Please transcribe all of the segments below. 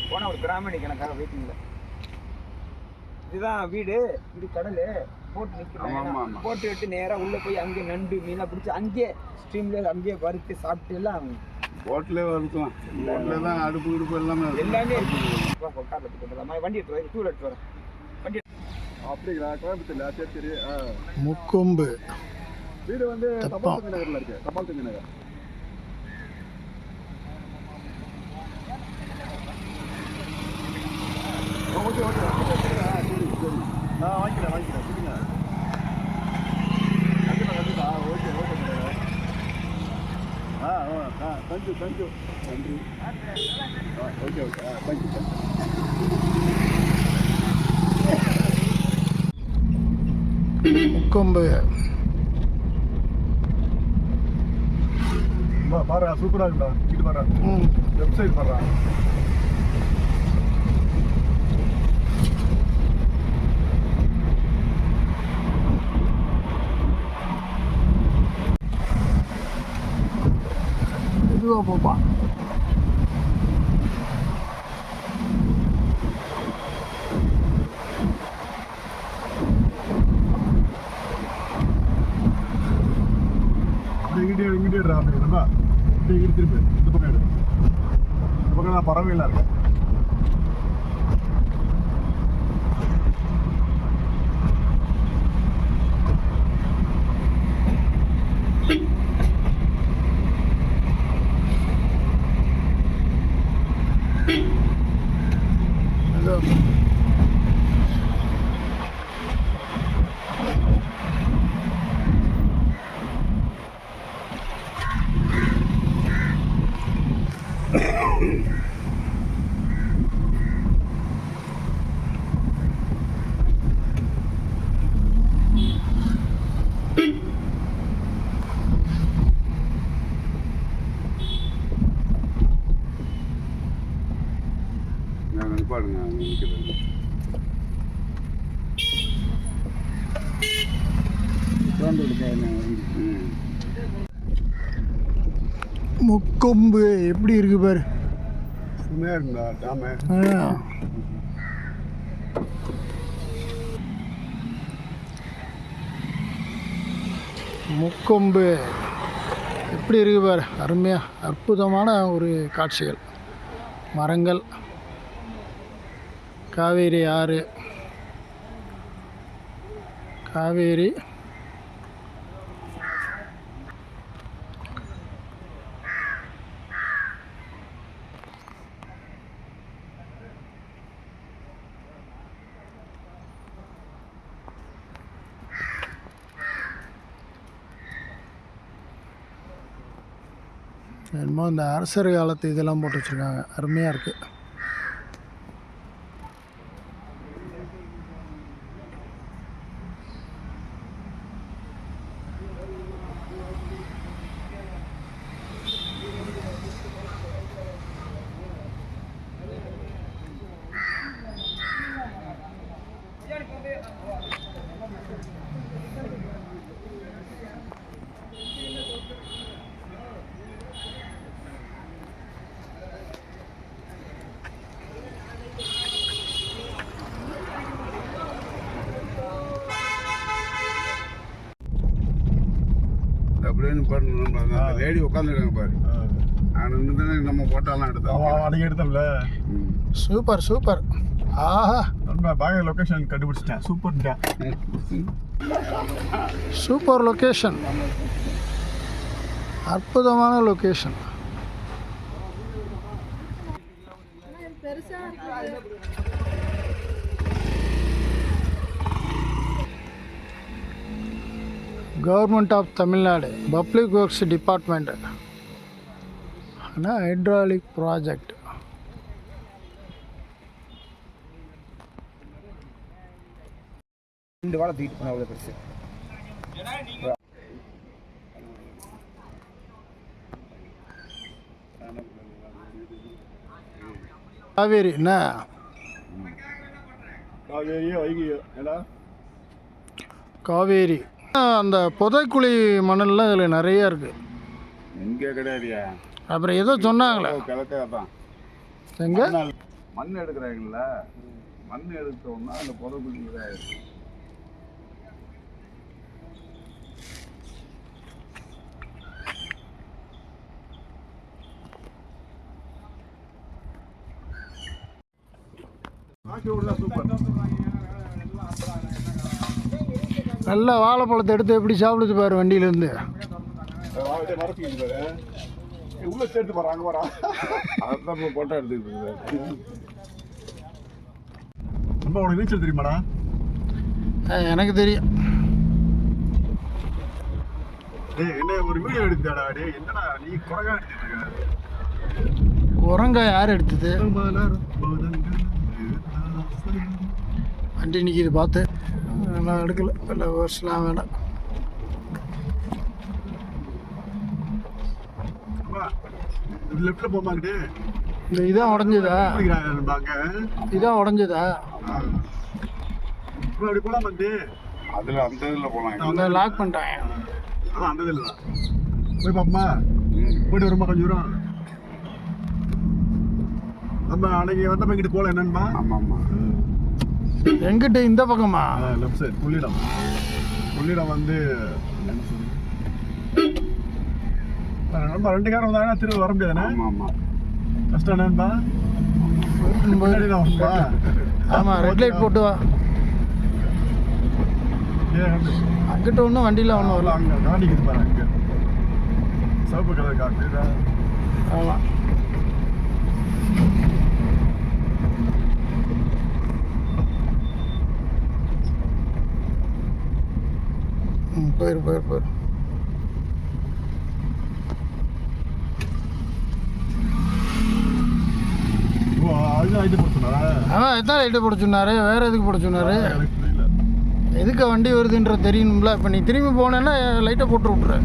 போனால் ஒரு பிராமணி கணக்காக வெயிட்டிங்கில். இதுதான் வீடு, இது கடல். போட்டு நிற்கிறோம், போட்டு விட்டு நேராக உள்ளே போய் அங்கே நண்டு மீனாக பிடிச்சி அங்கேயே ஸ்ட்ரீமில் அங்கேயே வறுத்து சாப்பிட்டு எல்லாம் போட்டிலே வறுக்கலாம். போட்டில் தான் அடுப்பு கிடுப்பு எல்லாமே வண்டி எடுத்து வரேன், டூர் எடுத்து வரேன். வண்டி அப்படிங்களா? கோயம்புத்தூர்ல? சரி சரி. முக்கொம்பு வீடு வந்து தபால் தந்தி நகரில் இருக்கு. தபால் தந்தி நகர். ஓகே ஓகே சரி சரி. நான் வாங்கிக்கிறேன் சரிங்க. கண்டிப்பா ஓகே ஓகே. தேங்க்யூ நன்றி. Okay okay thank you. முக்கொம்பு பாரு, சூப்பராக இருக்குடா. இது பாரு, வெப்சைட் பாரு. இதுவா போப்பா. இங்கிட்டே நம்ம திருப்பி இந்த பக்கம் எடு. இந்த பக்கம் நான் பறவைலாம் இருக்கேன். பாருங்க முக்கொம்பு எப்படி இருக்கு பாரு. சும்மா இருந்தா டாமே. முக்கொம்பு எப்படி இருக்கு பாரு. அருமையாக அற்புதமான ஒரு காட்சிகள். மரங்கள், காவேரி ஆறு, காவேரி என்னமோ இந்த அரசர் காலத்து இதெல்லாம் போட்டு வச்சுருக்காங்க. அருமையாக இருக்குது. அப்படின்னு பாருங்க. லேடி உட்காந்துருக்காங்க பாரு. நம்ம போட்டாலாம் எடுத்தோம். அன்றைக்கி எடுத்தோம்ல. Super super. ஆஹா, நம்ம பாக லொக்கேஷன் கண்டுபிடிச்சிட்டேன். சூப்பர்ட்டேன். சூப்பர் லொக்கேஷன், அற்புதமான location. Government of Tamil Nadu public works department hydraulic project. ரெண்டு வாழை தூக்கிட்டு போன அவ்வளோ பெருசு. காவேரி என்ன காவேரியோ வைகையோ காவேரி. அந்த புதைக்குழி மணல்லாம் இதில் நிறைய இருக்குது. இங்கே கிடையாதுயா. அப்புறம் ஏதோ சொன்னாங்களே கிழக்கா தான். எங்கே மண் எடுக்கிறாங்கல்ல, மண் எடுத்தோம்னா அந்த புதக்குழி இதாகிடும். நல்ல வாழைப்பழத்தை எடுத்து எப்படி சாப்பிடுது பாரு வண்டியிலேருந்து. உள்ள சேர்த்து போறான், அங்கே போறான். அதான் இப்போ போட்டோ எடுத்துக்கிட்டு இருக்குது. ரொம்ப உனக்கு நீச்சல் தெரியுமாடா? எனக்கு தெரியும். என்ன ஒரு வீடியோ எடுத்தாடா? என்னடா நீ குரங்கா எடுத்துட்டு? குரங்கா யார் எடுத்தது? வண்டி நிற்கிது பார்த்து. நான் எடுக்கல, இல்லை வருஷம்லாம் வேண்டாம். லெஃப்ட்ல போமாக்கிட்டு இந்த இதான் உடஞ்சதா? இதான் உடஞ்சதா? அப்படி போலாமாக்கிட்டு அதில் அந்த இதில் போகலாம். அந்த லாக் பண்ணிட்டாங்க. அதான் அந்த இதில் தான் போய் பாப்போமா? போயிட்டு வருமா கொஞ்சம் தூரம்? நம்ம அன்னைக்கு வந்தப்ப இங்கிட்டு போகல என்னன்னா? ஆமாம் ஆமாம். எங்கிட்ட இந்த பக்கமா? Left side Kollidam. கொள்ளிடம் வந்து நம்ம 2 காரம் வந்தாங்கன்னா திரும்ப வர முடியாதுண்ணே. ஆமாம் ஆமாம். கஷ்டம் என்னன்பா? முன்னாடி தான் வரும்பா. ஆமாம், ரெட் லைட் போட்டு வா. அங்கிட்ட ஒன்றும் வண்டியில் ஒன்றும் வரல. அங்கே காணிக்குது பாரு, அங்கே சிவப்பு கலர் காட்டு. ஆமாம். போயிரு போயிரு போயிரு. அதுதான் ஐட்டு போட சொன்னாரா? எத்தனை லைட்டு போட சொன்னாரு? வேற எதுக்கு போட சொன்னாரு? எனக்கு புரியல. எதுக்கு வண்டி வருதுன்ற தெரியணும்ல. இப்போ நீ திரும்பி போனேன்னா லைட்டை போட்டு விட்ரு.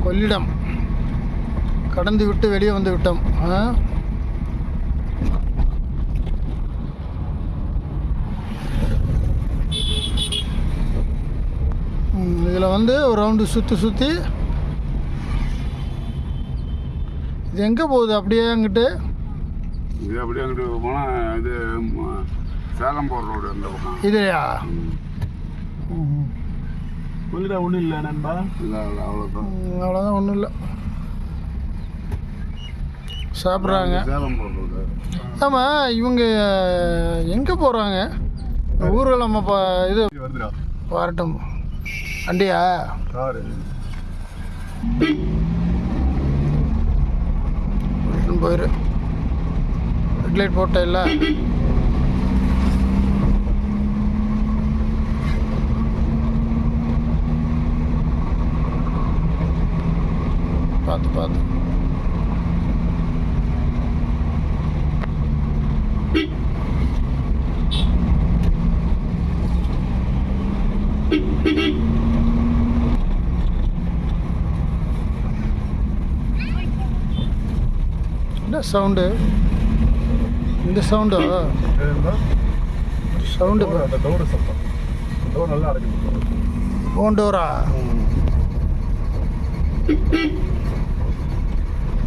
கொள்ளிடம் கடந்து விட்டு வெளியே வந்து விட்டோம். இதில் வந்து ஒரு ரவுண்டு சுற்றி இது எங்கே போகுது? அப்படியே அங்கிட்டு இது அப்படியே அங்கிட்டு போனால் இது சேலம் போகிற ரோடு அந்த பக்கம். இதுலையா? கொள்ளிடம் ஒன்றும் இல்லை நண்பா. இல்லை இல்லை, அவ்வளோதான். அவ்வளோதான், ஒன்றும் இல்லை. சாப்பிட்றாங்க. சேலம் போகிற ரோடு. ஆமாம், இவங்க எங்கே போகிறாங்க? ஊரில் நம்ம இது வருதுடா வரட்டும். வண்டியா? காரு போயிரு. ரெட் லைட் போட்ட இல்லை? பார்த்து பார்த்து. என்ன சவுண்டு? இந்த சவுண்டா? சவுண்டு அந்த டோரு சத்தம். டோர் நல்லா அடைக்குது. ஓண்டோரா?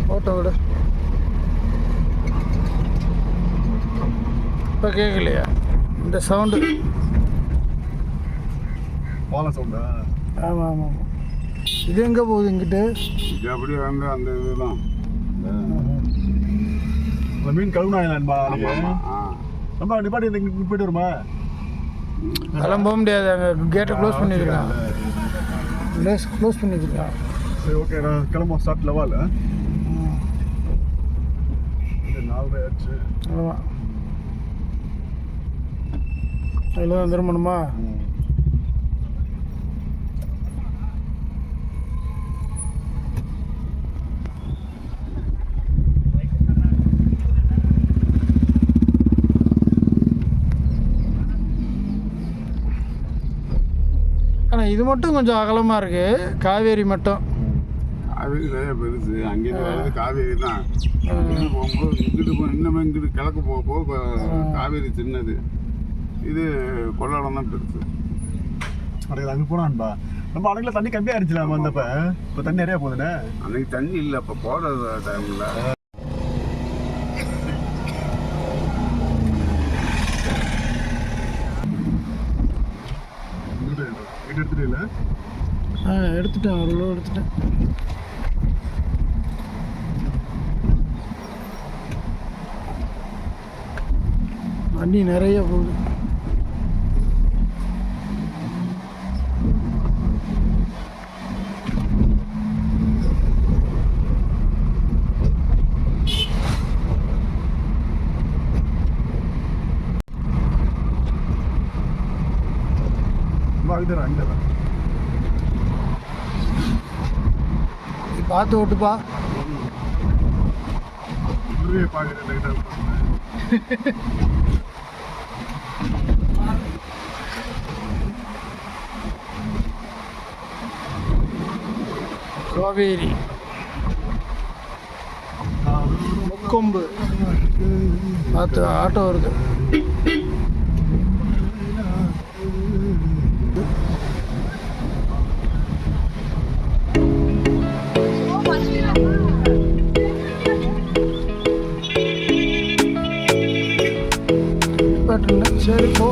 போட்டோ விடு. இப்போ கேட்கலையா இந்த சவுண்டு? பாலம் சவுண்டா? ஆமாம் ஆமாம். இது எங்கே போகுது இங்கிட்டு? இது அப்படியே வந்து அந்த இதுதான் அந்த மீன் கழுவுனாங்களா? நம்ம நிப்பாட்டி இங்கே போயிட்டு வருமா? அதெல்லாம் போக முடியாது. அங்கே கேட்டை க்ளோஸ் பண்ணியிருக்கான். க்ளோஸ் பண்ணியிருக்கான். சரி, ஓகே, நான் கிளம்ப ஸ்டார்ட் லெவல். 4 ஆச்சு. ஆமாம், அதில் தான் திரும்பணுமா? ஆனால் இது மட்டும் கொஞ்சம் அகலமாக இருக்குது. காவேரி மட்டும். காவேரி தான் பெருசு. அங்கிட்டு வர்றது காவேரி தான். இங்கிட்டு போகும்போது இன்னும் இங்கிட்டு கிழக்கு போக காவேரி சின்னது. இது கொள்ளாடம் தான் பெருசு. அங்கே போனான்பா நம்ம அன்னைக்குல தண்ணி கம்மியா இருந்துச்சுல வந்தப்ப, இப்ப தண்ணி நிறைய போகுதுண்ணே. அன்னைக்கு தண்ணி இல்லை, இப்போ போகிற டைமில் எடுத்துட்டு இல்லை எடுத்துட்டேன், ஒரு லோ எடுத்துட்டேன். வண்டி நிறைய போகுது. அங்கதான் பார்த்து ஓட்டுப்பா. பாக்குறேன் லைட்டா. காவேரி முக்கொம்பு பார்த்து ஆட்டோ வருது. சரி போ.